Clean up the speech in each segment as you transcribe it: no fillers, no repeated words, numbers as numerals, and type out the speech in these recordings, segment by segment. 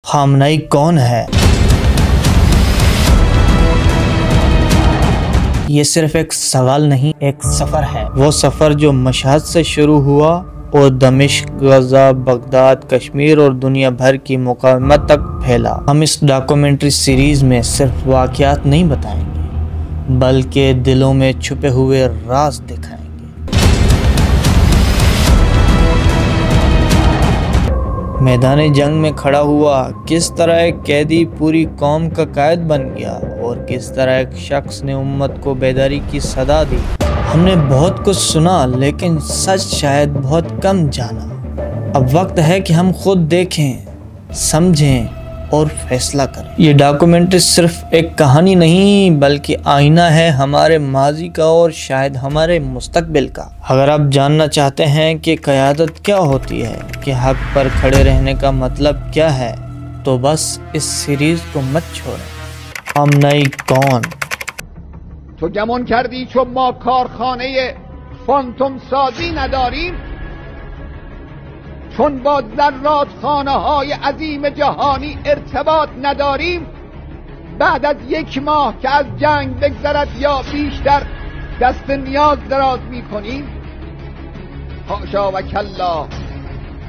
Khamenei कौन है? ये सिर्फ एक सवाल नहीं, एक सफ़र है। वो सफ़र जो मशहद से शुरू हुआ और दमिश्क, गजा, बगदाद, कश्मीर और दुनिया भर की मुकावमत तक फैला। हम इस डॉक्यूमेंट्री सीरीज़ में सिर्फ वाक़यात नहीं बताएंगे, बल्कि दिलों में छुपे हुए राज दिखाएंगे। मैदान जंग में खड़ा हुआ, किस तरह एक कैदी पूरी कौम का कायद बन गया और किस तरह एक शख्स ने उम्मत को बेदारी की सदा दी। हमने बहुत कुछ सुना, लेकिन सच शायद बहुत कम जाना। अब वक्त है कि हम खुद देखें, समझें और फैसला करें। ये डॉक्यूमेंट्री सिर्फ एक कहानी नहीं, बल्कि आईना है हमारे माजी का और शायद हमारे मुस्तकबिल का। अगर आप जानना चाहते हैं कि क़यादत क्या होती है, कि हक पर खड़े रहने का मतलब क्या है, तो बस इस सीरीज को मत छोड़ें। खामनेई कौन? تو گمان کردی چون ما کارخانه فانتوم سازی نداریم، چون با ذرات خانه های عظیم جهانی ارتباط نداریم، بعد از یک ماه که از جنگ بگذرد یا بیشتر دست نیاز دراز می کنیم؟ حاشا و کلا،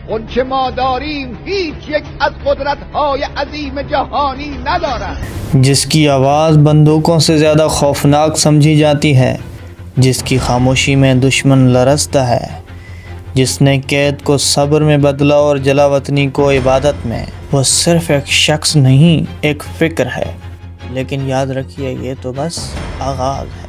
اون که ما داریم هیچ یک از قدرت های عظیم جهانی ندارد، जिसकी आवाज़ बंदूकों से ज़्यादा खौफनाक समझी जाती है, जिसकी खामोशी में दुश्मन लरसता है, जिसने कैद को सब्र में बदला और जलावतनी को इबादत में। वो सिर्फ एक शख्स नहीं, एक फ़िक्र है। लेकिन याद रखिए, ये तो बस आगाज़ है।